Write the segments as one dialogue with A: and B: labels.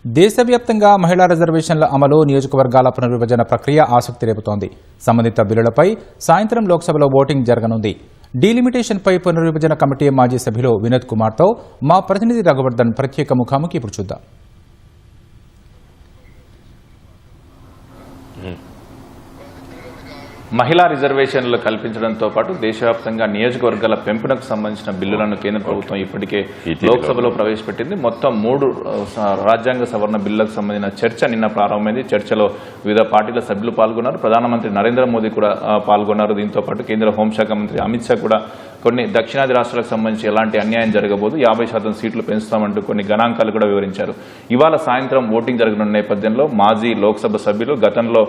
A: దేశవ్యాప్తంగా మహిళా రిజర్వేషన్ల అమలు, నియోజకవర్గాల పునర్విభజన ప్రక్రియ ఆసక్తి రేపుతోంది. సంబంధిత బిల్లులపై సాయంత్రం లోక్సభలో ఓటింగ్ జరగనుంది. డీలిమిటేషన్పై పునర్విభజన కమిటీ మాజీ సభ్యులు వినోద్ కుమార్తో మా ప్రతినిధి రఘువర్ధన్ ప్రత్యేక ముఖాముఖి ఇప్పుడు చూద్దాం.
B: మహిళా రిజర్వేషన్లు కల్పించడంతో పాటు దేశవ్యాప్తంగా నియోజకవర్గాల పెంపునకు సంబంధించిన బిల్లులను కేంద్ర ప్రభుత్వం ఇప్పటికే లోక్సభలో ప్రవేశపెట్టింది. మొత్తం 3 రాజ్యాంగ సవరణ బిల్లులకు సంబంధించిన చర్చ నిన్న ప్రారంభమైంది. చర్చలో వివిధ పార్టీల సభ్యులు పాల్గొన్నారు. ప్రధానమంత్రి నరేంద్ర మోదీ కూడా పాల్గొన్నారు. దీంతో పాటు కేంద్ర హోంశాఖ మంత్రి అమిత్ షా కూడా కొన్ని దక్షిణాది రాష్ట్రాలకు సంబంధించి ఎలాంటి అన్యాయం జరగబోదు, 50% సీట్లు పెంచుతామంటూ కొన్ని గణాంకాలు కూడా వివరించారు. ఇవాళ సాయంత్రం ఓటింగ్ జరగనున్న నేపథ్యంలో మాజీ లోక్సభ సభ్యులు, గతంలో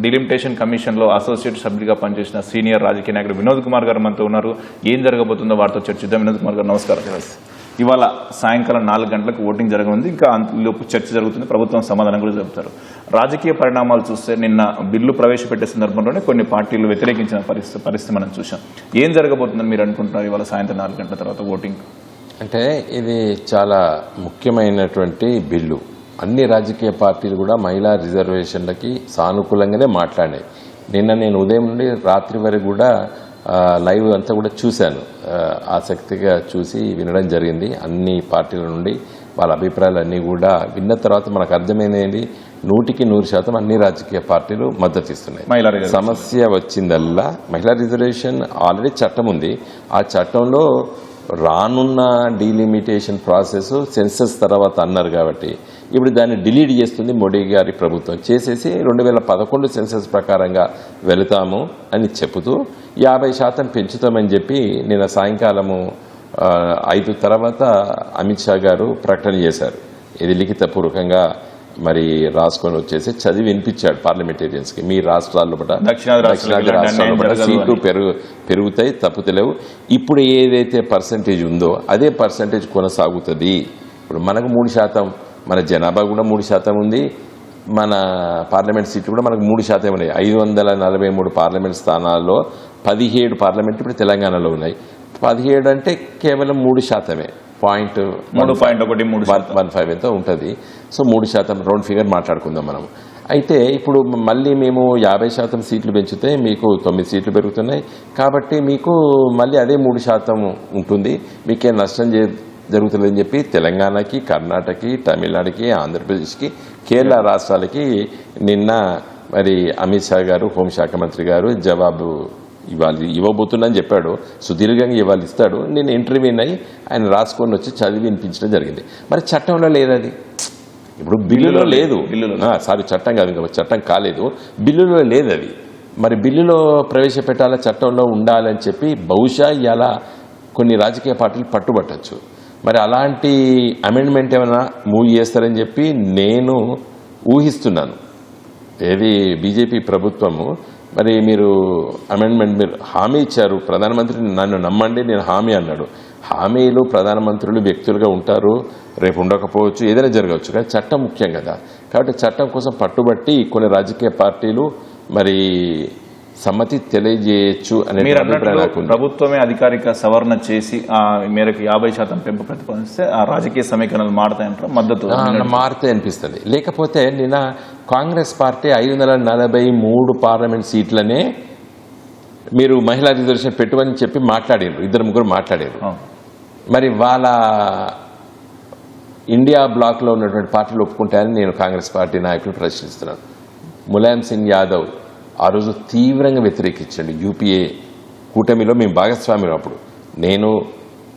B: డిలిమిటేషన్ కమిషన్లో అసోసియేట్ సభ్యుడిగా పనిచేసిన సీనియర్ రాజకీయ నాయకుడు వినోద్ కుమార్ గారు మనతో ఉన్నారు. ఏం జరగబోతుందో వారితో చర్చిద్దాం. వినోద్ కుమార్ గారు నమస్కారం. ఇవాళ సాయంకాలం 4 గంటలకు ఓటింగ్ జరగనుంది. ఇంకా అంతలోపు చర్చ జరుగుతుంది. ప్రభుత్వం సమాధానం కూడా చెబుతారు. రాజకీయ పరిణామాలు చూస్తే నిన్న బిల్లు ప్రవేశపెట్టే సందర్భంలోనే కొన్ని పార్టీలు వ్యతిరేకించిన పరిస్థితి మనం చూసాం. ఏం జరగబోతుందని మీరు అనుకుంటున్నారు ఇవాళ సాయంత్రం 4 గంటల తర్వాత ఓటింగ్?
C: అంటే ఇది చాలా ముఖ్యమైనటువంటి బిల్లు. అన్ని రాజకీయ పార్టీలు కూడా మహిళా రిజర్వేషన్లకి సానుకూలంగానే మాట్లాడాయి. నిన్న నేను ఉదయం నుండి రాత్రి వరకు కూడా లైవ్ అంతా కూడా చూశాను. ఆసక్తిగా చూసి వినడం జరిగింది. అన్ని పార్టీల నుండి వాళ్ళ అభిప్రాయాలన్నీ కూడా విన్న తర్వాత మనకు అర్థమైనది 100% అన్ని రాజకీయ పార్టీలు మద్దతు ఇస్తున్నాయి. సమస్య వచ్చిందల్లా మహిళా రిజర్వేషన్ ఆల్రెడీ చట్టం ఉంది. ఆ చట్టంలో రానున్న డీలిమిటేషన్ ప్రాసెస్ సెన్సస్ తర్వాత అన్నారు కాబట్టి ఇప్పుడు దాన్ని డిలీట్ చేస్తుంది మోడీ గారి ప్రభుత్వం. చేసేసి 2011 సెన్సస్ ప్రకారంగా వెళతాము అని చెబుతూ 50% పెంచుతామని చెప్పి నిన్న సాయంకాలము 5 తర్వాత అమిత్ షా గారు ప్రకటన చేశారు. ఇది లిఖితపూర్వకంగా మరి రాసుకొని వచ్చేసి చదివి వినిపించాడు పార్లమెంటేరియన్స్కి. మీ రాష్ట్రాల్లో దక్షిణాది రాష్ట్రాల్లో సీట్లు పెరుగుతాయి, తప్పుతలేవు. ఇప్పుడు ఏదైతే పర్సంటేజ్ ఉందో అదే పర్సంటేజ్ కొనసాగుతుంది. ఇప్పుడు మనకు 3%, మన జనాభా కూడా 3% ఉంది. మన పార్లమెంట్ సీట్లు కూడా మనకు 3% ఉన్నాయి. 543 పార్లమెంట్ స్థానాల్లో 17 పార్లమెంట్ ఇప్పుడు తెలంగాణలో ఉన్నాయి. 17 అంటే కేవలం 3%. 0.15 ఎంతో ఉంటుంది. సో 3% రౌండ్ ఫిగర్ మాట్లాడుకుందాం మనం. అయితే ఇప్పుడు మళ్ళీ మేము 50% సీట్లు పెంచితే మీకు 9 సీట్లు పెరుగుతున్నాయి. కాబట్టి మీకు మళ్ళీ అదే 3% ఉంటుంది. మీకేం నష్టం జరుగుతుందని చెప్పి తెలంగాణకి, కర్ణాటకకి, తమిళనాడుకి, ఆంధ్రప్రదేశ్కి, కేరళ రాష్ట్రాలకి నిన్న మరి అమిత్ షా గారు, హోంశాఖ మంత్రి గారు జవాబు ఇవ్వబోతుందని చెప్పాడు. సుదీర్ఘంగా ఇవాళ ఇస్తాడు. నేను ఇంటర్వ్యూని అయ్యి ఆయన రాసుకొని వచ్చి చదివి వినిపించడం జరిగింది. మరి చట్టంలో లేదు అది. ఇప్పుడు బిల్లులో లేదు. చట్టం కాదు, ఇంకా చట్టం కాలేదు, బిల్లులో లేదు అది. మరి బిల్లులో ప్రవేశపెట్టాలా, చట్టంలో ఉండాలని చెప్పి బహుశా ఇలా కొన్ని రాజకీయ పార్టీలు పట్టుబట్టచ్చు. మరి అలాంటి అమెండ్మెంట్ ఏమైనా మూవ్ చేస్తారని చెప్పి నేను ఊహిస్తున్నాను. ఏది బీజేపీ ప్రభుత్వము మరి మీరు అమెండ్మెంట్ మీరు హామీ ఇచ్చారు. ప్రధానమంత్రి నన్ను నమ్మండి నేను హామీ అన్నాడు. హామీలు ప్రధానమంత్రులు వ్యక్తులుగా ఉంటారు, రేపు ఉండకపోవచ్చు, ఏదైనా జరగవచ్చు. కానీ చట్టం ముఖ్యం కదా. కాబట్టి చట్టం కోసం పట్టుబట్టి కొన్ని రాజకీయ పార్టీలు మరి సమ్మతి తెలియజేయచ్చు అనే
B: ప్రభుత్వమే అధికారిక సవరణ చేసి ఆ మేరకు 50% పెంపు ప్రతిపాదిస్తే ఆ రాజకీయ సమీకరణలు మారుతాయంటారు. మద్దతు
C: మారుతాయి అనిపిస్తుంది. లేకపోతే నిన్న కాంగ్రెస్ పార్టీ 543 పార్లమెంట్ సీట్లనే మీరు మహిళా రిజర్వేషన్ పెట్టుమని చెప్పి మాట్లాడారు. 2-3 మాట్లాడారు. మరి వాళ్ళ ఇండియా బ్లాక్లో ఉన్నటువంటి పార్టీలు ఒప్పుకుంటాయని నేను కాంగ్రెస్ పార్టీ నాయకులు ప్రశ్నిస్తున్నాను. ములాయం సింగ్ యాదవ్ ఆ రోజు తీవ్రంగా వ్యతిరేకించండి. యూపీఏ కూటమిలో మేము భాగస్వామ్యం. అప్పుడు నేను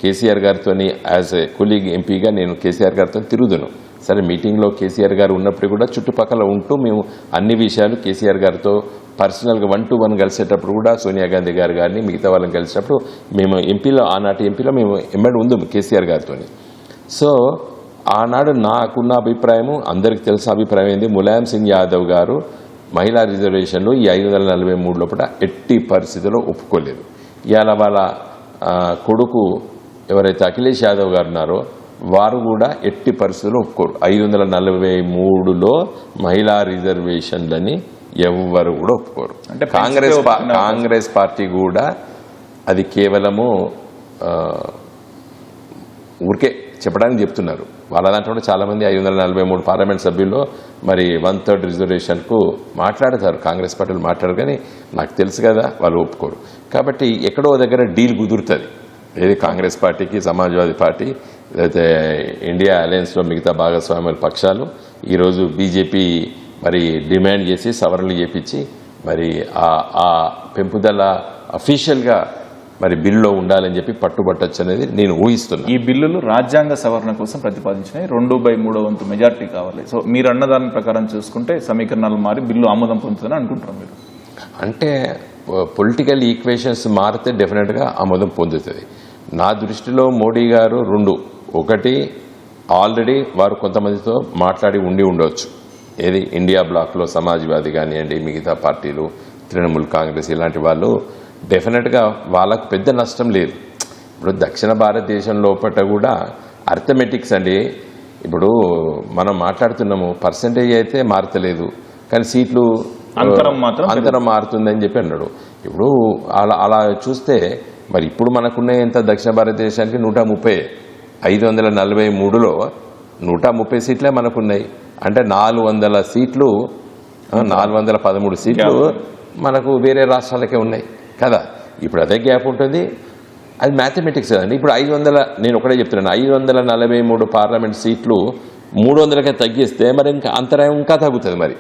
C: కేసీఆర్ గారితో యాజ్ ఏ కొలీగ్ ఎంపీగా నేను కేసీఆర్ గారితో తిరుగుదును. సరే మీటింగ్లో కేసీఆర్ గారు ఉన్నప్పుడు కూడా చుట్టుపక్కల ఉంటూ మేము అన్ని విషయాలు కేసీఆర్ గారితో పర్సనల్గా 1-to-1 కలిసేటప్పుడు కూడా సోనియా గాంధీ గారు కానీ మిగతా వాళ్ళని కలిసినప్పుడు మేము ఎంపీలో ఆనాటి ఎంపీలో మేము ఎమ్మడి ఉందాము కేసీఆర్ గారితో. సో ఆనాడు నాకున్న అభిప్రాయము అందరికి తెలిసిన అభిప్రాయం ఏంది, ములాయం సింగ్ యాదవ్ గారు మహిళా రిజర్వేషన్లు ఈ 543 లోపల ఎట్టి పరిస్థితుల్లో ఒప్పుకోలేదు. ఇవాళ వాళ్ళ కొడుకు ఎవరైతే అఖిలేష్ యాదవ్ గారు ఉన్నారో వారు కూడా ఎట్టి పరిస్థితుల్లో ఒప్పుకోరు. 543లో మహిళా రిజర్వేషన్లని ఎవ్వరు కూడా ఒప్పుకోరు. అంటే కాంగ్రెస్ పార్టీ కూడా అది కేవలము ఊరికే చెప్పడానికి చెప్తున్నారు. వాళ్ళ దాంట్లో కూడా చాలామంది 543 పార్లమెంట్ సభ్యుల్లో మరి 1/3 రిజర్వేషన్కు మాట్లాడతారు. కాంగ్రెస్ పార్టీలు మాట్లాడరు, కానీ నాకు తెలుసు కదా వాళ్ళు ఒప్పుకోరు. కాబట్టి ఎక్కడో దగ్గర డీల్ కుదురుతుంది. ఏది కాంగ్రెస్ పార్టీకి, సమాజ్వాదీ పార్టీ, లేకపోతే ఇండియా అలయన్స్లో మిగతా భాగస్వామ్య పక్షాలు ఈరోజు బీజేపీ మరి డిమాండ్ చేసి సవరణలు చేపించి మరి ఆ పెంపుదల అఫీషియల్గా మరి బిల్లులో ఉండాలని చెప్పి పట్టుబట్టచ్చు అనేది నేను ఊహిస్తున్నాను.
B: ఈ బిల్లులు రాజ్యాంగ సవరణ కోసం ప్రతిపాదించినాయి. 2/3 వంతు మెజార్టీ కావాలి. సో మీరు అన్నదాని ప్రకారం చూసుకుంటే సమీకరణాలు మారి బిల్లు ఆమోదం పొందుతుందని అనుకుంటున్నారు మీరు?
C: అంటే పొలిటికల్ ఈక్వేషన్స్ మారితే డెఫినెట్గా ఆమోదం పొందుతుంది. నా దృష్టిలో మోడీ గారు ఒకటి ఆల్రెడీ వారు కొంతమందితో మాట్లాడి ఉండవచ్చు. ఏది ఇండియా బ్లాక్లో సమాజ్వాదీ కానివ్వండి, మిగతా పార్టీలు, తృణమూల్ కాంగ్రెస్ ఇలాంటి వాళ్ళు డెఫినెట్గా వాళ్ళకు పెద్ద నష్టం లేదు. ఇప్పుడు దక్షిణ భారతదేశం లోపల కూడా అర్థమెటిక్స్ అండి. ఇప్పుడు మనం మాట్లాడుతున్నాము, పర్సంటేజ్ అయితే మారతలేదు, కానీ సీట్లు అంతరం మారుతుందని చెప్పి అన్నాడు. ఇప్పుడు అలా చూస్తే మరి ఇప్పుడు మనకున్న ఎంత దక్షిణ భారతదేశానికి 130, 543లో 130 సీట్లే మనకున్నాయి. అంటే 400 సీట్లు, 413 సీట్లు మనకు వేరే రాష్ట్రాలకే ఉన్నాయి కదా. ఇప్పుడు అదే గ్యాప్ ఉంటుంది. అది మ్యాథమెటిక్స్ కదండి. ఇప్పుడు 500, నేను ఒకటే చెప్తున్నాను, 543 పార్లమెంట్ సీట్లు 300కే తగ్గిస్తే మరి ఇంకా అంతరాయం ఇంకా తగ్గుతుంది. మరి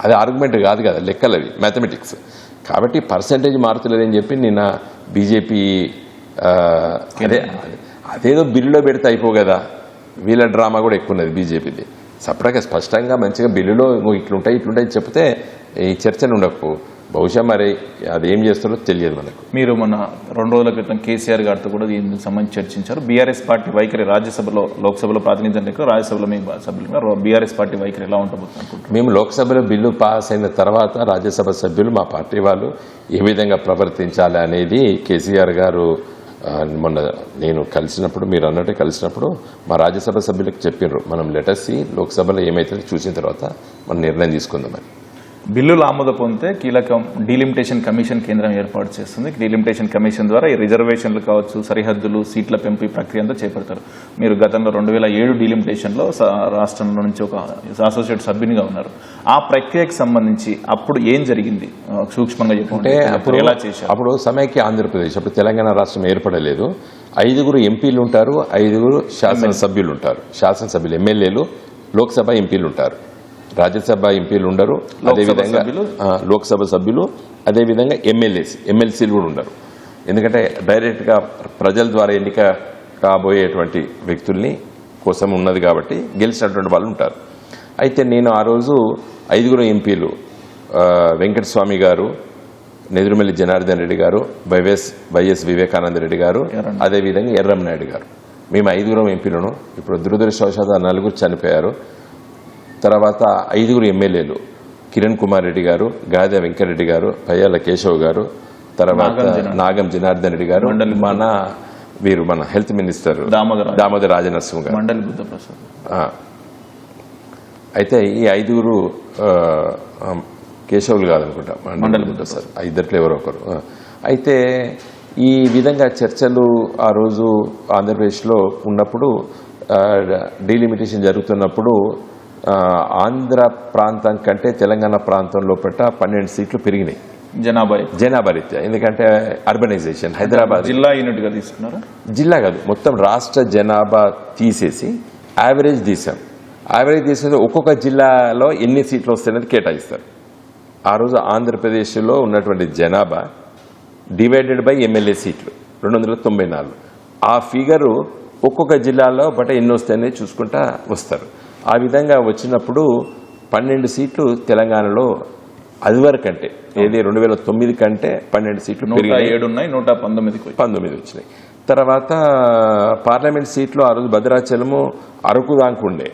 C: అది ఆర్గ్యుమెంట్ కాదు కదా, లెక్కలు అవి, మ్యాథమెటిక్స్. కాబట్టి పర్సంటేజ్ మారుతలేదని చెప్పి నిన్న బీజేపీ అదేదో బిల్లులో పెడితే అయిపో కదా. వీళ్ళ డ్రామా కూడా ఎక్కువ ఉన్నది బీజేపీది. సపరేట్గా స్పష్టంగా మంచిగా బిల్లులో ఇట్లుంటాయి చెప్తే ఈ చర్చను ఉండకు. బహుశా మరి అది ఏం చేస్తారో తెలియదు మనకు.
B: మీరు మొన్న 2 రోజుల క్రితం కేసీఆర్ గారితో కూడా దీనికి సంబంధించి చర్చించారు. బీఆర్ఎస్ పార్టీ వైఖరి రాజ్యసభలో, లోక్సభలో ప్రాతినిధ్యం లేక రాజ్యసభలో మీ సభ్యులుగా బీఆర్ఎస్ పార్టీ వైఖరి ఎలా ఉండబోతుంది అనుకుంటున్నారు?
C: మేము లోక్సభలో బిల్లు పాస్ అయిన తర్వాత రాజ్యసభ సభ్యులు, మా పార్టీ వాళ్ళు ఏ విధంగా ప్రవర్తించాలి అనేది కేసీఆర్ గారు మొన్న నేను కలిసినప్పుడు, మీరు అన్నట్టు కలిసినప్పుడు మా రాజ్యసభ సభ్యులకు చెప్పినారు, మనం లెటర్సి లోక్సభలో ఏమైతే చూసిన తర్వాత మనం నిర్ణయం తీసుకుందామని.
B: బిల్లులు ఆమోద పొందితే కీలకం డీలిమిటేషన్ కమిషన్ కేంద్రం ఏర్పాటు చేస్తుంది. డీలిమిటేషన్ కమిషన్ ద్వారా ఈ రిజర్వేషన్లు కావచ్చు, సరిహద్దులు, సీట్ల పెంపు ప్రక్రియ అంతా చేపడతారు. మీరు గతంలో 2007 డీలిమిటేషన్లో రాష్ట్రంలో నుంచి ఒక అసోసియేట్ సభ్యునిగా ఉన్నారు. ఆ ప్రక్రియకు సంబంధించి అప్పుడు ఏం జరిగింది సూక్ష్మంగా చెప్పండి. ఎలా చేశారు?
C: అప్పుడు సమైక్య ఆంధ్రప్రదేశ్, అప్పుడు తెలంగాణ రాష్ట్రం ఏర్పడలేదు. 5 ఎంపీలు ఉంటారు, 5 శాసనసభ్యులు ఉంటారు. శాసనసభ్యులు ఎమ్మెల్యేలు, లోక్సభ ఎంపీలు ఉంటారు, రాజ్యసభ ఎంపీలు ఉండరు. అదేవిధంగా లోక్సభ సభ్యులు, అదేవిధంగా ఎమ్మెల్సీలు కూడా ఉండరు. ఎందుకంటే డైరెక్ట్గా ప్రజల ద్వారా ఎన్నిక కాబోయేటువంటి వ్యక్తుల్ని కోసం ఉన్నది కాబట్టి గెలిచినటువంటి వాళ్ళు ఉంటారు. అయితే నేను ఆ రోజు 5 ఎంపీలు, వెంకటస్వామి గారు, నెదురుమల్లి జనార్దన్ రెడ్డి గారు, వైఎస్ వివేకానంద రెడ్డి గారు, అదేవిధంగా ఎర్రంనాయుడు గారు, మేము 5 ఎంపీలను. ఇప్పుడు దురదృష్టవశాత్తు 4 చనిపోయారు. తర్వాత 5 ఎమ్మెల్యేలు, కిరణ్ కుమార్ రెడ్డి గారు, గాదె వెంకటరెడ్డి గారు, పయ్యాల కేశవ్ గారు, తర్వాత నాగం జనార్దన్ రెడ్డి గారు, మన హెల్త్ మినిస్టర్ దామోదర్ రాజనరసింహ గారు, అయితే ఈ 5 కేశవులు కాదనుకుంటా, మండలి బుద్ధ సార్, 2 ఎవరో ఒకరు. అయితే ఈ విధంగా చర్చలు ఆ రోజు ఆంధ్రప్రదేశ్లో ఉన్నప్పుడు, డీలిమిటేషన్ జరుగుతున్నప్పుడు ఆంధ్ర ప్రాంతం కంటే తెలంగాణ ప్రాంతంలో 12 సీట్లు పెరిగినాయి జనాభా రీత్యా. ఎందుకంటే అర్బనైజేషన్, హైదరాబాద్
B: జిల్లా యూనిట్ గా తీసుకున్నారా?
C: జిల్లా కాదు, మొత్తం రాష్ట్ర జనాభా తీసేసి యావరేజ్ తీసాం. యావరేజ్ తీసేసి ఒక్కొక్క జిల్లాలో ఎన్ని సీట్లు వస్తాయనేది కేటాయిస్తారు. ఆ రోజు ఆంధ్రప్రదేశ్లో ఉన్నటువంటి జనాభా డివైడెడ్ బై ఎమ్మెల్యే సీట్లు 294. ఆ ఫిగరు ఒక్కొక్క జిల్లాలో ఎన్ని వస్తాయనేది చూసుకుంటా వస్తారు. ఆ విధంగా వచ్చినప్పుడు 12 సీట్లు తెలంగాణలో అదివరకంటే, ఏది 2009 కంటే 12 సీట్లు పెరిగాయి, 19 వచ్చినాయి. తర్వాత పార్లమెంట్ సీట్లు ఆ రోజు భద్రాచలము, అరకు దాకా ఉండే,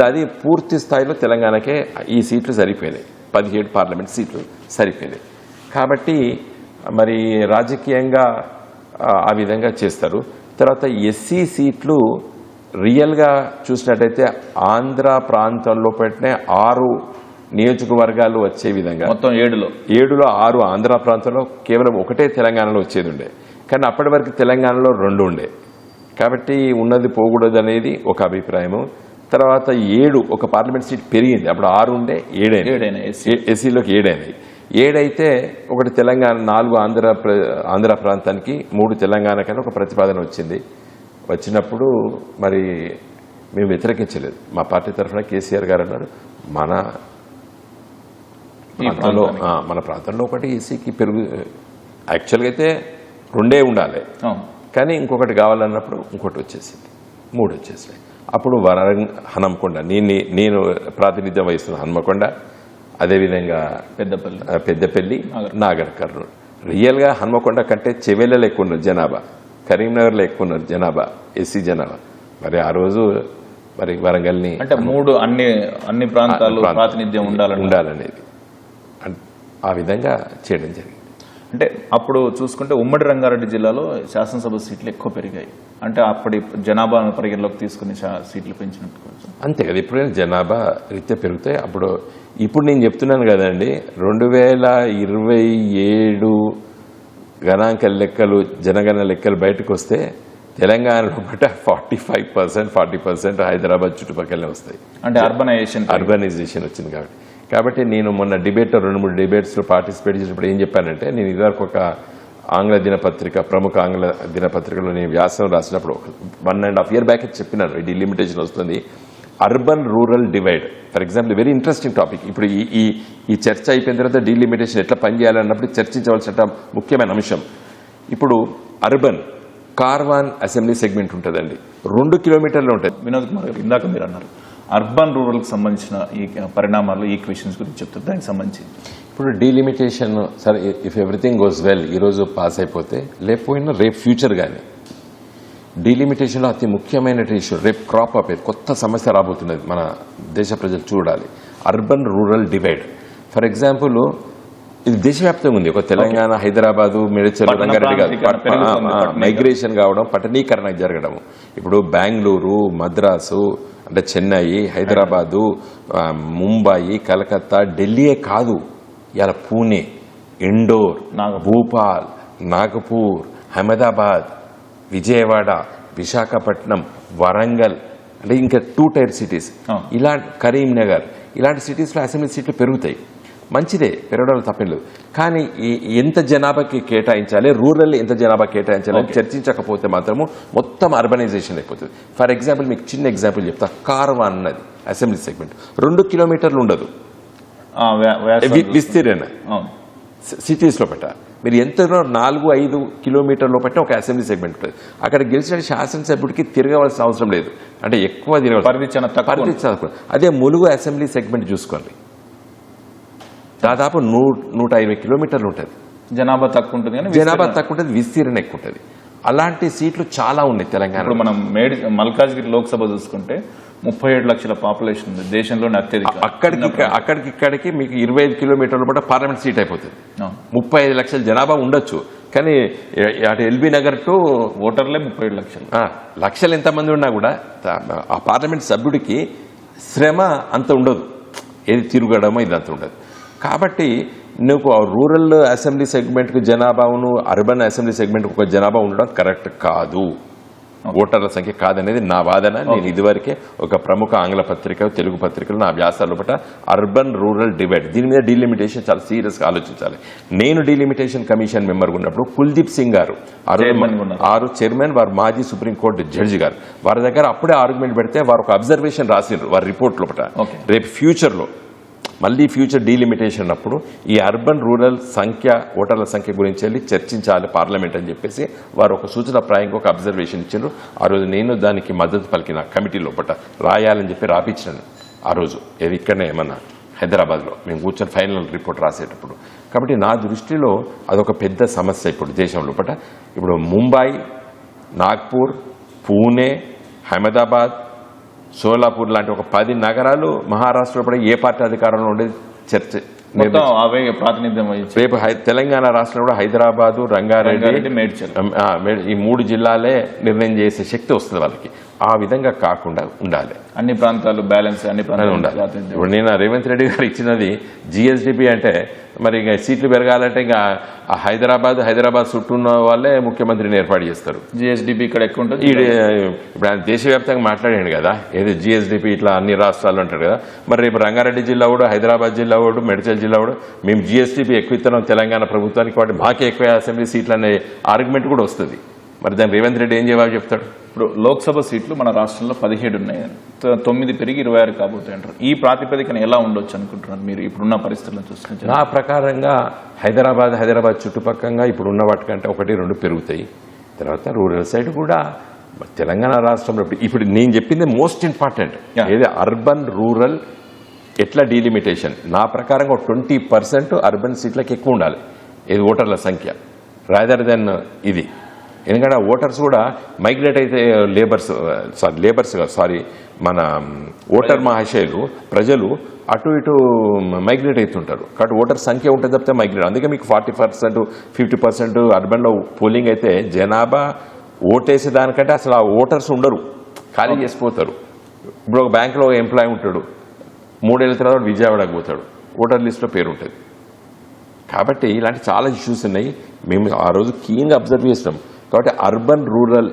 C: అది పూర్తి స్థాయిలో తెలంగాణకే ఈ సీట్లు సరిపోయినాయి. 17 పార్లమెంట్ సీట్లు సరిపోయినాయి. కాబట్టి మరి రాజకీయంగా ఆ విధంగా చేస్తారు. తర్వాత ఎస్సీ సీట్లు రియల్గా చూసినట్టయితే ఆంధ్ర ప్రాంతంలో పెట్టిన 6 నియోజకవర్గాలు వచ్చే విధంగా,
B: మొత్తం 7లో
C: 6 ఆంధ్ర ప్రాంతంలో కేవలం 1 తెలంగాణలో వచ్చేది ఉండే. కానీ అప్పటి వరకు తెలంగాణలో 2 ఉండే. కాబట్టి ఉన్నది పోకూడదు అనేది ఒక అభిప్రాయము. తర్వాత 7 ఒక పార్లమెంట్ సీట్ పెరిగింది. అప్పుడు 6 ఉండే 7 ఎస్సీలోకి 7 అయినాయి. 7 అయితే ఒకటి తెలంగాణ, 4 ఆంధ్ర ప్రాంతానికి, 3 తెలంగాణకని ఒక ప్రతిపాదన వచ్చినప్పుడు మరి మేము వ్యతిరేకించలేదు. మా పార్టీ తరఫున కేసీఆర్ గారు అన్నారు, మన ప్రాంతంలో ఒకటి ఎస్సీకి యాక్చువల్గా అయితే 2 ఉండాలి, కానీ ఇంకొకటి కావాలన్నప్పుడు ఇంకోటి వచ్చేసింది, 3 వచ్చేసాయి. అప్పుడు హన్మకొండ, నేను ప్రాతినిధ్యం వహిస్తున్న హన్మకొండ, అదేవిధంగా పెద్దపల్లి, నాగర్ కర్నూలు. రియల్గా హన్మకొండ కంటే చెవెళ్ళలో ఎక్కువ ఉన్నారు జనాభా, కరీంనగర్లో ఎక్కువ ఉన్నారు జనాభా, ఎస్సీ జనాభా. మరి ఆ రోజు మరి వరంగల్ని
B: అంటే 3 అన్ని ప్రాంతాలు ప్రాతినిధ్యం
C: ఉండాలనేది ఆ విధంగా చేయడం జరిగింది.
B: అంటే అప్పుడు చూసుకుంటే ఉమ్మడి రంగారెడ్డి జిల్లాలో శాసనసభ సీట్లు ఎక్కువ పెరిగాయి. అంటే అప్పటి జనాభా పరిగణలోకి తీసుకుని సీట్లు పెంచినట్టు
C: అంతే కదా. ఎప్పుడైనా జనాభా రీత్యా పెరుగుతాయి. ఇప్పుడు నేను చెప్తున్నాను కదండి, 2027 గణాంక లెక్కలు, జనగణన లెక్కలు బయటకు వస్తే తెలంగాణలో బట్ట 45%, 40% హైదరాబాద్ చుట్టుపక్కలనే వస్తాయి.
B: అంటే అర్బనైజేషన్
C: వచ్చింది కాబట్టి నేను మొన్న 2-3 డిబేట్స్లో పార్టిసిపేట్ చేసినప్పుడు ఏం చెప్పానంటే, నేను ఇదివరకు ఒక ఆంగ్ల దినపత్రిక, ప్రముఖ ఆంగ్ల దినపత్రికలో నేను వ్యాసం రాసినప్పుడు 1.5 year బ్యాక్ చెప్పినాను, ఈ డిలిమిటేషన్ వస్తుంది, urban rural divide. For example very interesting topic. ఇప్పుడు ఈ చర్చ అయిపోయిన తర్వాత డిలిమిటేషన్ ఎట్లా పనిచేయాలన్నప్పుడు చర్చించవలసిన ముఖ్యమైన అంశం. ఇప్పుడు అర్బన్ కార్వాన్ అసెంబ్లీ సెగ్మెంట్ ఉంటుందండి, 2 కిలోమీటర్లు ఉంటుంది.
B: వినోద్ కుమార్ గారు, ఇందాక మీరు అన్నారు అర్బన్ రూరల్కి సంబంధించిన ఈ పరిణామాలు, ఈక్వేషన్స్ గురించి చెప్తారు. దానికి సంబంధించి
C: ఇప్పుడు డీలిమిటేషన్ సరే, ఇఫ్ ఎవ్రీథింగ్ గోస్ వెల్, ఈరోజు పాస్ అయిపోతే, లేకపోయినా రేపు ఫ్యూచర్ కానీ డీలిమిటేషన్లో అతి ముఖ్యమైన ఇష్యూ రేపు క్రాప్ అప్, కొత్త సమస్య రాబోతున్నది, మన దేశ ప్రజలు చూడాలి. Urban rural divide. For example ఇది దేశవ్యాప్తంగా ఉంది. ఒక తెలంగాణ, హైదరాబాదు, మేడ్చల్, రంగారెడ్డి కాదు, మైగ్రేషన్ కావడం, పట్టణీకరణ జరగడం. ఇప్పుడు బెంగళూరు, మద్రాసు, అంటే చెన్నై, హైదరాబాదు, ముంబాయి, కలకత్తా, ఢిల్లీయే కాదు, ఇలా పూణే, ఇండోర్, భూపాల్, నాగపూర్, అహ్మదాబాద్, విజయవాడ, విశాఖపట్నం, వరంగల్, అంటే ఇంకా 2 tier సిటీస్, ఇలా కరీంనగర్, ఇలాంటి సిటీస్లో అసెంబ్లీ సీట్లు పెరుగుతాయి. మంచిదే, పెరగడం తప్పలేదు. కానీ ఎంత జనాభాకి కేటాయించాలి, రూరల్ ఎంత జనాభా కేటాయించాలి అని చర్చించకపోతే మాత్రము మొత్తం అర్బనైజేషన్ అయిపోతుంది. ఫర్ ఎగ్జాంపుల్ మీకు చిన్న ఎగ్జాంపుల్ చెప్తా. కార్వాన్ అన్నది అసెంబ్లీ సెగ్మెంట్ 2 కిలోమీటర్లు ఉండదు విస్తీర్ణ, సిటీస్లో పెట్ట. మీరు ఎంత 4-5 కిలోమీటర్లో పెట్టిన ఒక అసెంబ్లీ సెగ్మెంట్ ఉంటుంది. అక్కడ గెలిచిన శాసనసభ్యుడికి తిరగవలసిన అవసరం లేదు, అంటే ఎక్కువ తిరగవలసిన. అదే ములుగు అసెంబ్లీ సెగ్మెంట్ చూసుకోండి, దాదాపు 150 కిలోమీటర్లు ఉంటుంది.
B: జనాభా తక్కువ ఉంటుంది,
C: విస్తీర్ణ ఎక్కువ ఉంటుంది. అలాంటి సీట్లు చాలా ఉన్నాయి తెలంగాణ.
B: ఇప్పుడు మనం మల్కాజ్గిరి లోక్సభ చూసుకుంటే 37 లక్షల పాపులేషన్ ఉంది, దేశంలోనే అత్యధిక.
C: అక్కడికి మీకు 25 కిలోమీటర్ల పాటు పార్లమెంట్ సీట్ అయిపోతుంది. 35 లక్షల జనాభా ఉండొచ్చు, కానీ అటు ఎల్బీ నగర్ టు
B: ఓటర్లే 37
C: లక్షలు ఎంతమంది ఉన్నా కూడా ఆ పార్లమెంట్ సభ్యుడికి శ్రమ అంత ఉండదు, ఏది తిరగడమో ఇదంతా ఉండదు. కాబట్టి నువ్వు రూరల్ అసెంబ్లీ సెగ్మెంట్కు జనాభాను, అర్బన్ అసెంబ్లీ సెగ్మెంట్కి ఒక జనాభా ఉండడం కరెక్ట్ కాదు, ఓటర్ల సంఖ్య కాదనేది నా వాదన. నేను ఇదివరకే ఒక ప్రముఖ ఆంగ్ల పత్రిక, తెలుగు పత్రికలు నా వ్యాసాల పట్ల అర్బన్ రూరల్ డివైడ్, దీని మీద డీలిమిటేషన్ చాలా సీరియస్గా ఆలోచించాలి. నేను డీలిమిటేషన్ కమిషన్ మెంబర్గా ఉన్నప్పుడు కుల్దీప్ సింగ్ గారు చైర్మన్, వారు మాజీ సుప్రీంకోర్టు జడ్జి గారు, వారి దగ్గర అప్పుడే ఆర్గ్యుమెంట్ పెడితే వారు ఒక అబ్జర్వేషన్ రాసిండ్రు వారి రిపోర్ట్ లోపల. రేపు ఫ్యూచర్లో మళ్ళీ ఫ్యూచర్ డీలిమిటేషన్ అప్పుడు ఈ అర్బన్ రూరల్ సంఖ్య, ఓటర్ల సంఖ్య గురించి వెళ్ళి చర్చించాలి పార్లమెంట్ అని చెప్పేసి వారు ఒక సూచనప్రాయంగా ఒక అబ్జర్వేషన్ ఇచ్చారు. ఆ రోజు నేను దానికి మద్దతు పలికిన కమిటీ లోపల రాయాలని చెప్పి రాపించాను. ఆ రోజు ఇక్కడనే ఏమన్నా హైదరాబాద్లో మేము కూర్చొని ఫైనల్ రిపోర్ట్ రాసేటప్పుడు. కాబట్టి నా దృష్టిలో అదొక పెద్ద సమస్య ఇప్పుడు దేశం లోపల. ఇప్పుడు ముంబై, నాగ్పూర్, పూణే, అహ్మదాబాద్, సోలాపూర్ లాంటి ఒక 10 నగరాలు మహారాష్ట్రలో కూడా ఏ పార్టీ అధికారంలో ఉండేది చర్చ
B: ప్రాతినిధ్యం.
C: రేపు తెలంగాణ రాష్ట్రంలో కూడా హైదరాబాదు, రంగారెడ్డి, మేడ్చల్, ఈ 3 జిల్లాలే నిర్ణయం చేసే శక్తి వస్తుంది వాళ్ళకి. ఆ విధంగా కాకుండా ఉండాలి,
B: అన్ని ప్రాంతాలు బ్యాలెన్స్, అన్ని ప్రాంతాలు
C: ఉండాలి. ఇప్పుడు నేను రేవంత్ రెడ్డి గారు ఇచ్చినది జిఎస్డిపి అంటే మరి ఇక సీట్లు పెరగాలంటే ఇంకా ఆ హైదరాబాద్ చుట్టూ ఉన్న వాళ్ళే ముఖ్యమంత్రిని ఏర్పాటు చేస్తారు.
B: జిఎస్డిపి ఇక్కడ ఎక్కువ ఉంటుంది.
C: ఇప్పుడు ఆయన దేశవ్యాప్తంగా మాట్లాడాడు కదా, ఏదో జిఎస్డిపి ఇట్లా అన్ని రాష్ట్రాలు అంటాడు కదా. మరి రేపు రంగారెడ్డి జిల్లా కూడా, హైదరాబాద్ జిల్లా కూడా, మేడ్చల్ జిల్లా కూడా మేము జిఎస్డిపి ఎక్కువ ఇస్తున్నాం తెలంగాణ ప్రభుత్వానికి, వాటి మాకే ఎక్కువ అసెంబ్లీ సీట్లు అనే ఆర్గ్యుమెంట్ కూడా వస్తుంది. మరి దాన్ని రేవంత్ రెడ్డి ఏం జవాబు చెప్తాడు?
B: ఇప్పుడు లోక్సభ సీట్లు మన రాష్ట్రంలో 17 ఉన్నాయి, 9 పెరిగి 26 కాబోతాయి అంటారు. ఈ ప్రాతిపదికన ఎలా ఉండొచ్చు అనుకుంటున్నారు మీరు ఇప్పుడున్న పరిస్థితులను చూసుకుంటే?
C: నా ప్రకారంగా హైదరాబాద్ చుట్టుపక్కల ఇప్పుడు ఉన్న వాటికంటే 1-2 పెరుగుతాయి. తర్వాత రూరల్ సైడ్ కూడా తెలంగాణ రాష్ట్రంలో ఇప్పుడు నేను చెప్పింది మోస్ట్ ఇంపార్టెంట్. ఏది అర్బన్ రూరల్ ఎట్లా డీలిమిటేషన్, నా ప్రకారంగా 20% అర్బన్ సీట్లకు ఎక్కువ ఉండాలి ఇది ఓటర్ల సంఖ్య రాదర్ దెన్ ఇది. ఎందుకంటే ఓటర్స్ కూడా మైగ్రేట్ అయితే మన ఓటర్ మహాశయులు ప్రజలు అటు ఇటు మైగ్రేట్ అవుతుంటారు. కాబట్టి ఓటర్ సంఖ్య ఉంటుంది తప్పితే మైగ్రేట్. అందుకే మీకు 40%, 50% అర్బన్లో పోలింగ్ అయితే జనాభా ఓటేసే దానికంటే అసలు ఆ ఓటర్స్ ఉండరు, ఖాళీ చేసిపోతారు. ఇప్పుడు ఒక బ్యాంకులో ఎంప్లాయీ ఉంటాడు, 3 ఏళ్ళ తర్వాత విజయవాడకు పోతాడు, ఓటర్ లిస్టులో పేరు ఉంటుంది. కాబట్టి ఇలాంటి చాలా ఇష్యూస్ ఉన్నాయి. మేము ఆ రోజు కీన్గా అబ్జర్వ్ చేసినాం. కాబట్టి అర్బన్ రూరల్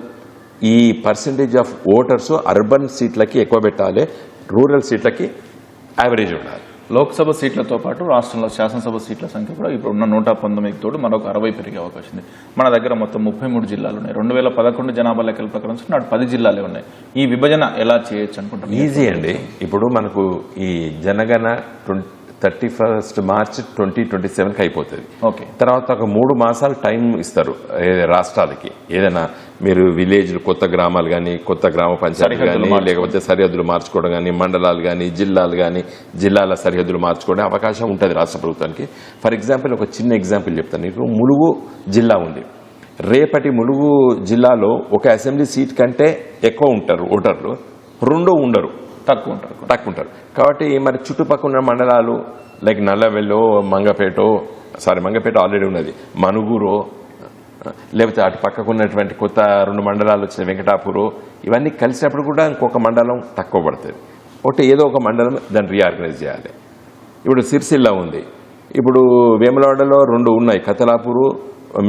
C: ఈ పర్సంటేజ్ ఆఫ్ ఓటర్స్ అర్బన్ సీట్లకి ఎక్కువ పెట్టాలి, రూరల్ సీట్లకి యావరేజ్ ఉండాలి.
B: లోక్సభ సీట్లతో పాటు రాష్ట్రంలో శాసనసభ సీట్ల సంఖ్య కూడా ఇప్పుడు ఉన్న 119 తోడు మరొక 60 పెరిగే అవకాశం ఉంది. మన దగ్గర మొత్తం 33 జిల్లాలు ఉన్నాయి. 2011 జనాభా లెక్కల ప్రకారం నాడు 10 జిల్లాలే ఉన్నాయి. ఈ విభజన ఎలా చేయొచ్చు అనుకుంటున్నారు?
C: ఈజీ అండి. ఇప్పుడు మనకు ఈ జనగణ 31 మార్చ్ 2027కి అయిపోతుంది.
B: ఓకే,
C: తర్వాత ఒక 3 మాసాలు టైం ఇస్తారు రాష్ట్రాలకి. ఏదైనా మీరు విలేజ్లు, కొత్త గ్రామాలు కానీ, కొత్త గ్రామ పంచాయతీలు కానీ, లేకపోతే సరిహద్దులు మార్చుకోవడం కానీ, మండలాలు కానీ, జిల్లాలు కానీ, జిల్లాల సరిహద్దులు మార్చుకోవడం అవకాశం ఉంటుంది రాష్ట్ర ప్రభుత్వానికి. ఫర్ ఎగ్జాంపుల్ ఒక చిన్న ఎగ్జాంపుల్ చెప్తాను నీకు. ములుగు జిల్లా ఉంది. రేపటి ములుగు జిల్లాలో ఒక అసెంబ్లీ సీట్ కంటే ఎక్కువ ఉంటారు ఓటర్లు, 2 ఉండరు, తక్కువ ఉంటారు. కాబట్టి మరి చుట్టుపక్కల ఉన్న మండలాలు లైక్ నల్లవెల్లో, మంగపేట ఆల్రెడీ ఉన్నది, మనుగురో, లేకపోతే అటు పక్కకు ఉన్నటువంటి కొత్త 2 మండలాలు వచ్చిన వెంకటాపురం, ఇవన్నీ కలిసినప్పుడు కూడా ఇంకొక మండలం తక్కువ పడుతుంది. ఒకటి ఏదో ఒక మండలం దాన్ని రీఆర్గనైజ్ చేయాలి. ఇప్పుడు సిరిసిల్ల ఉంది, ఇప్పుడు వేములవాడలో 2 ఉన్నాయి, కతలాపూరు,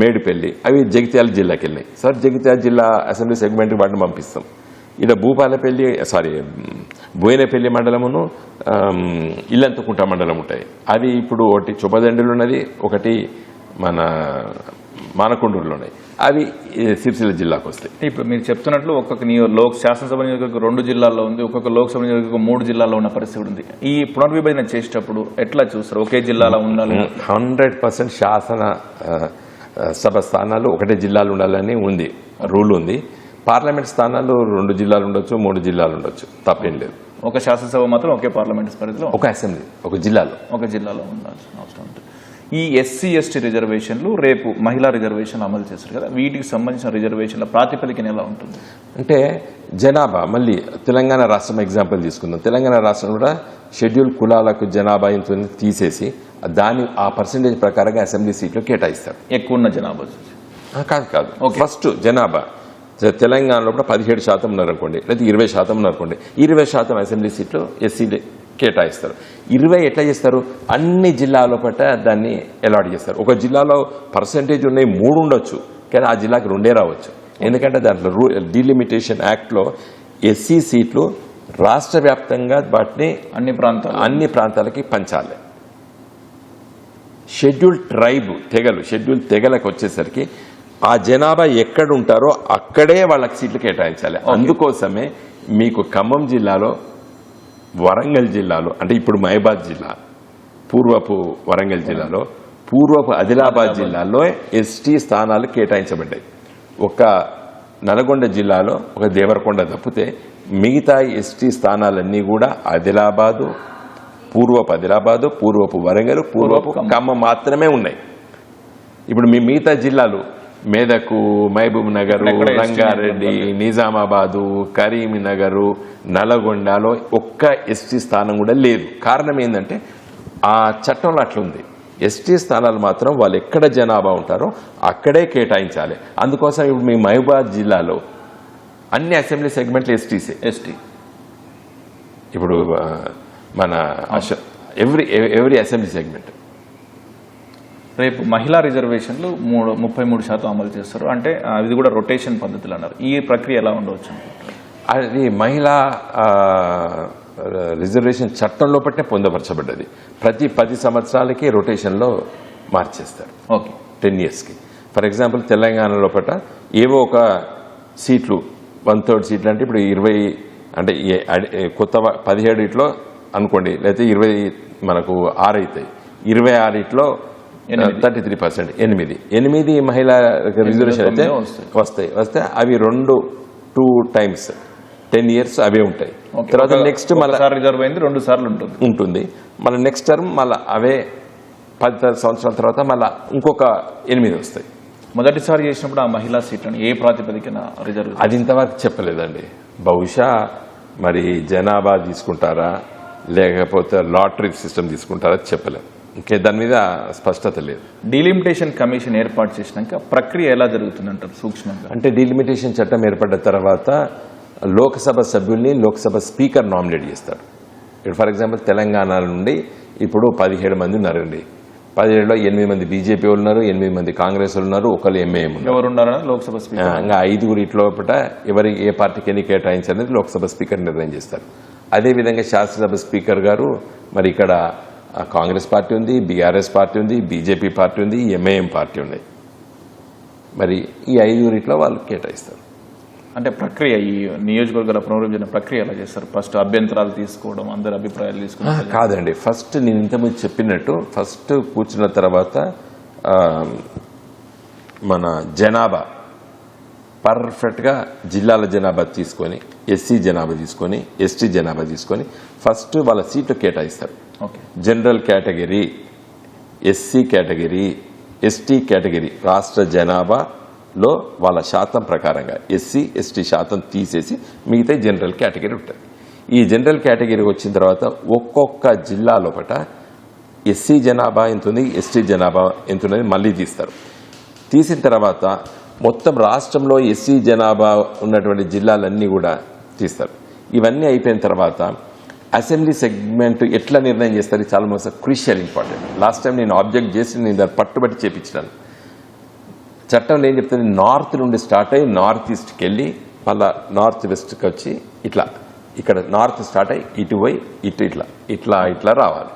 C: మేడిపల్లి, అవి జగిత్యాల జిల్లాకి వెళ్ళినాయి. సార్ జగిత్యాల జిల్లా అసెంబ్లీ సెగ్మెంట్ వాటిని పంపిస్తాం. ఇలా బోయినపల్లి మండలమును ఇల్లంతకుంట మండలం ఉంటాయి. అవి ఇప్పుడు ఒకటి చొప్పదండిలో ఉన్నది, ఒకటి మన మానకొండూరులో ఉన్నాయి. అవి సిరిసిల్ల జిల్లాకు వస్తాయి.
B: ఇప్పుడు మీరు చెప్తున్నట్లు ఒక్కొక్క శాసనసభ నియోజకవర్గం 2 జిల్లాల్లో ఉంది, ఒక్కొక్క లోక్సభ నియోజకవర్గం 3 జిల్లాల్లో ఉన్న పరిస్థితి ఉంది. ఈ పునర్విభజన చేసేటప్పుడు ఎట్లా చూస్తారు? ఒకే జిల్లాలో ఉండాలి?
C: 100% శాసన సభ స్థానాలు ఒకటే జిల్లాలు ఉండాలని ఉంది, రూల్ ఉంది. పార్లమెంట్ స్థానాలు 2 జిల్లాలు ఉండొచ్చు, 3 జిల్లాలు ఉండొచ్చు, తప్పేం లేదు.
B: ఒక శాసనసభ మాత్రం ఒకే పార్లమెంట్ పరిధిలో,
C: ఒక అసెంబ్లీ ఒక జిల్లాలో
B: ఉండాల్సిన అవసరం ఉంటుంది. ఈ ఎస్సీ ఎస్టీ రిజర్వేషన్లు రేపు మహిళా రిజర్వేషన్లు అమలు చేస్తారు కదా, వీటికి సంబంధించిన రిజర్వేషన్ల ప్రాతిపదికన ఎలా ఉంటుంది?
C: అంటే జనాభా, మళ్ళీ తెలంగాణ రాష్ట్రం ఎగ్జాంపుల్ తీసుకుందాం. తెలంగాణ రాష్ట్రం కూడా షెడ్యూల్ కులాలకు జనాభా ఇంత తీసేసి ఆ పర్సంటేజ్ ప్రకారంగా అసెంబ్లీ సీట్లు కేటాయిస్తారు.
B: ఎక్కువ ఉన్న జనాభా
C: కాదు. ఫస్ట్ జనాభా తెలంగాణలో కూడా 17% ఉన్నారనుకోండి, లేదా 20% ఉన్నారనుకోండి, 20% అసెంబ్లీ సీట్లు ఎస్సీలు కేటాయిస్తారు. 20 ఎట్లా చేస్తారు? అన్ని జిల్లాల పట్ల దాన్ని అలాట్ చేస్తారు. ఒక జిల్లాలో పర్సంటేజ్ ఉన్నాయి 3 ఉండొచ్చు, కానీ ఆ జిల్లాకి 2 రావచ్చు. ఎందుకంటే దాంట్లో డీలిమిటేషన్ యాక్ట్లో ఎస్సీ సీట్లు రాష్ట్ర వ్యాప్తంగా వాటిని అన్ని ప్రాంతాలకి పంచాలి. షెడ్యూల్ తెగలకు వచ్చేసరికి ఆ జనాభా ఎక్కడ ఉంటారో అక్కడే వాళ్ళకి సీట్లు కేటాయించాలి. అందుకోసమే మీకు ఖమ్మం జిల్లాలో, వరంగల్ జిల్లాలో, అంటే ఇప్పుడు మహబూబాద్ జిల్లా, పూర్వపు వరంగల్ జిల్లాలో, పూర్వపు ఆదిలాబాద్ జిల్లాలో ఎస్టీ స్థానాలు కేటాయించబడ్డాయి. ఒక నల్గొండ జిల్లాలో ఒక దేవరకొండ తప్పితే మిగతా ఎస్టీ స్థానాలన్నీ కూడా పూర్వపు వరంగల్, పూర్వపు ఖమ్మం మాత్రమే ఉన్నాయి. ఇప్పుడు మీ మిగతా జిల్లాలు మేదకు, మహబూబ్ నగర్, రంగారెడ్డి, నిజామాబాదు, కరీంనగర్, నల్గొండలో ఒక్క ఎస్టీ స్థానం కూడా లేదు. కారణం ఏంటంటే ఆ చట్టంలో అట్లుంది. ఎస్టీ స్థానాలు మాత్రం వాళ్ళు ఎక్కడ జనాభా ఉంటారో అక్కడే కేటాయించాలి. అందుకోసం ఇప్పుడు మీ మహబూబాద్ జిల్లాలో అన్ని అసెంబ్లీ సెగ్మెంట్లు ఎస్టీ. ఇప్పుడు మన ఎవ్రీ అసెంబ్లీ సెగ్మెంట్
B: రేపు మహిళా రిజర్వేషన్లు 33% అమలు చేస్తారు, అంటే ఇది కూడా రొటేషన్ పద్ధతులు అన్నారు. ఈ ప్రక్రియ ఎలా ఉండవచ్చు?
C: అది మహిళా రిజర్వేషన్ చట్టంలో పట్టే పొందపరచబడ్డది. ప్రతి 10 సంవత్సరాలకి రొటేషన్లో మార్చేస్తారు.
B: ఓకే,
C: 10 yearsకి. ఫర్ ఎగ్జాంపుల్ తెలంగాణలో పట్ట ఏవో ఒక సీట్లు 1/3 సీట్లు అంటే ఇప్పుడు 20 అంటే కొత్త 17 అనుకోండి, లేకపోతే 20 మనకు 6 అవుతాయి, 26 33%, 8 మహిళా రిజర్వేషన్ అయితే వస్తే అవి 2 times 10 years అవే ఉంటాయి. తర్వాత నెక్స్ట్ మళ్ళీ
B: రిజర్వ్ అయింది 2 సార్లు
C: ఉంటుంది. మళ్ళీ నెక్స్ట్ టర్మ్ మళ్ళీ అవే 10 సంవత్సరాల తర్వాత మళ్ళీ ఇంకొక 8 వస్తాయి.
B: మొదటిసారి చేసినప్పుడు ఆ మహిళా సీట్లను ఏ ప్రాతిపదికన రిజర్వ్?
C: అది ఇంతవరకు చెప్పలేదండి. బహుశా మరి జనాభా తీసుకుంటారా లేకపోతే లాటరీ సిస్టమ్ తీసుకుంటారా చెప్పలేము. ఇంకే దాని మీద స్పష్టత లేదు.
B: డీలిమిటేషన్ కమిషన్ ఏర్పాటు చేసినాక ప్రక్రియ ఎలా జరుగుతుందంటారు సూక్ష్మంగా?
C: అంటే డీలిమిటేషన్ చట్టం ఏర్పడ్డ తర్వాత లోక్సభ సభ్యుల్ని లోక్సభ స్పీకర్ నామినేట్ చేస్తాడు. ఇప్పుడు ఫర్ ఎగ్జాంపుల్ తెలంగాణ నుండి ఇప్పుడు 17 మంది ఉన్నారండి. 17లో 8 మంది బీజేపీ వాళ్ళు ఉన్నారు, 8 మంది కాంగ్రెస్ వాళ్ళు ఉన్నారు, ఒకళ్ళు ఎంఐఎం ఉన్నారు.
B: ఎవరు ఉన్నారా లోక్సభ స్పీకర్?
C: ఇంకా 5 ఇట్లోపట ఎవరి ఏ పార్టీకి ఎన్ని కేటాయించాలనేది లోక్సభ స్పీకర్ నిర్ణయం చేస్తారు. అదేవిధంగా శాసనసభ స్పీకర్ గారు మరి ఇక్కడ కాంగ్రెస్ పార్టీ ఉంది, బీఆర్ఎస్ పార్టీ ఉంది, బీజేపీ పార్టీ ఉంది, ఎంఐఎం పార్టీ ఉన్నాయి. మరి ఈ 5 వాళ్ళు కేటాయిస్తారు.
B: అంటే ప్రక్రియ ఈ నియోజకవర్గాల పునర్విభజన ప్రక్రియ ఎలా చేస్తారు? ఫస్ట్ అభ్యంతరాలు తీసుకోవడం, అందరి అభిప్రాయాలు తీసుకోవడం
C: కాదండి. ఫస్ట్ నేను ఇంతకుముందు చెప్పినట్టు ఫస్ట్ కూర్చున్న తర్వాత మన జనాభా పర్ఫెక్ట్గా జిల్లాల జనాభా తీసుకొని, ఎస్సీ జనాభా తీసుకొని, ఎస్టీ జనాభా తీసుకొని ఫస్ట్ వాళ్ళ సీట్లు కేటాయిస్తారు. General category, SC category, ST category రాష్ట్ర జనాభాలో వాళ్ళ శాతం ప్రకారంగా ఎస్సీ ఎస్టీ శాతం తీసేసి మిగతా జనరల్ కేటగిరీ ఉంటుంది. ఈ జనరల్ కేటగిరీ వచ్చిన తర్వాత ఒక్కొక్క జిల్లా లోపల ఎస్సీ జనాభా ఎంత ఉంది, ఎస్టీ జనాభా ఎంత ఉన్నది మళ్ళీ తీస్తారు. తీసిన తర్వాత మొత్తం రాష్ట్రంలో ఎస్సీ జనాభా ఉన్నటువంటి జిల్లాలన్నీ కూడా తీస్తారు. ఇవన్నీ అయిపోయిన తర్వాత అసెంబ్లీ సెగ్మెంట్ ఎట్లా నిర్ణయం చేస్తారు చాలా మోసం క్రూషియల్ ఇంపార్టెంట్. లాస్ట్ టైం నేను ఆబ్జెక్ట్ చేసి నేను దాన్ని పట్టుబట్టి చేపించినాను. చట్టంలో ఏం చెప్తుంది, నార్త్ నుండి స్టార్ట్ అయ్యి నార్త్ ఈస్ట్కి వెళ్ళి మళ్ళా నార్త్ వెస్ట్కి వచ్చి ఇట్లా ఇక్కడ నార్త్ స్టార్ట్ అయ్యి ఇటు పోయి ఇట్లా రావాలి.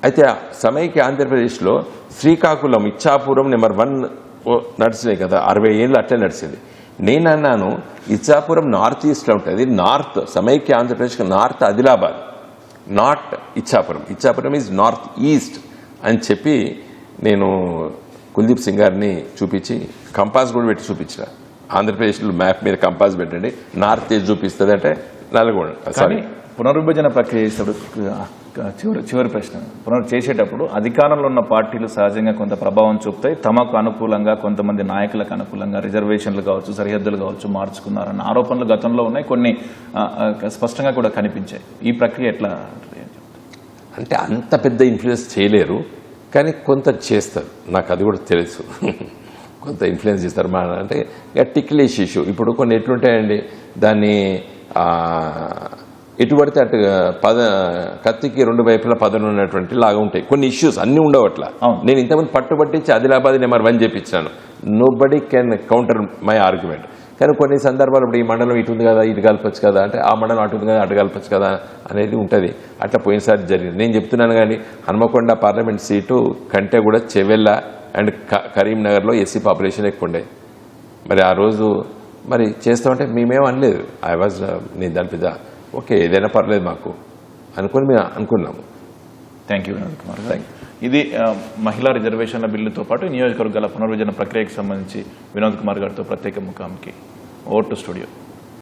C: అయితే సమైక్య ఆంధ్రప్రదేశ్లో శ్రీకాకుళం ఇచ్చాపురం నెంబర్ 1 నడిచినాయి కదా, 60 ఏళ్ళు అట్లే నడిచింది. నేను అన్నాను ఇచ్చాపురం నార్త్ ఈస్ట్లో ఉంటుంది, నార్త్ సమైక్య ఆంధ్రప్రదేశ్కి north Adilabad, not Ichchapuram is north east అని చెప్పి నేను కుల్దీప్ సింగ్ గారిని చూపించి కంపాస్ కూడా పెట్టి చూపించిన. ఆంధ్రప్రదేశ్లో మ్యాప్ మీద కంపాస్ పెట్టండి, నార్త్ ఈస్ట్ చూపిస్తుంది అంటే నల్గొండ. సారీ,
B: పునర్విభజన ప్రక్రియ చివరి ప్రశ్న, చేసేటప్పుడు అధికారంలో ఉన్న పార్టీలు సహజంగా కొంత ప్రభావం చూపుతాయి, తమకు అనుకూలంగా కొంతమంది నాయకులకు అనుకూలంగా రిజర్వేషన్లు కావచ్చు, సరిహద్దులు కావచ్చు మార్చుకున్నారన్న ఆరోపణలు గతంలో ఉన్నాయి, కొన్ని స్పష్టంగా కూడా కనిపించాయి. ఈ ప్రక్రియ ఎట్లా
C: అంటే అంత పెద్ద ఇన్ఫ్లుయెన్స్ చేయలేరు, కానీ కొంత చేస్తారు. నాకు అది కూడా తెలుసు, కొంత ఇన్ఫ్లుయెన్స్ చేస్తారు. అంటే టిక్లిష్ ఇష్యూ ఇప్పుడు కొన్ని ఎట్లుంటాయండి, దాన్ని ఎటు పడితే అటు కత్తికి 2 వైపులా పదను ఉన్నటువంటి లాగా ఉంటాయి కొన్ని ఇష్యూస్, అన్నీ ఉండవు అట్లా. నేను ఇంతకుముందు పట్టుబట్టించి ఆదిలాబాద్ నెంబర్ 1 చేపించాను. Nobody can counter my argument. కానీ కొన్ని సందర్భాలు ఇప్పుడు ఈ మండలం ఇటు ఉంది కదా, ఇటు కలపచ్చు కదా, అంటే ఆ మండలం అటు ఉంది కదా, అటు కలపచ్చు కదా అనేది ఉంటుంది. అట్లా పోయినసారి జరిగింది. నేను చెప్తున్నాను కానీ హన్మకొండ పార్లమెంట్ సీటు కంటే కూడా చెవెళ్ళ అండ్ కరీంనగర్లో ఎస్సీ పాపులేషన్ ఎక్కువ ఉండే. మరి ఆ రోజు మరి చేస్తామంటే మేమేం అనలేదు. నేను దాని పెద్ద ఓకే ఏదైనా పర్లేదు మాకు అనుకుని మేము అనుకున్నాము.
B: థ్యాంక్ యూ వినోద్ కుమార్ గారు. ఇది మహిళా రిజర్వేషన్ల బిల్లుతో పాటు నియోజకవర్గాల పునర్విభజన ప్రక్రియకు సంబంధించి వినోద్ కుమార్ గారితో ప్రత్యేక ముఖాముఖి. Over to studio.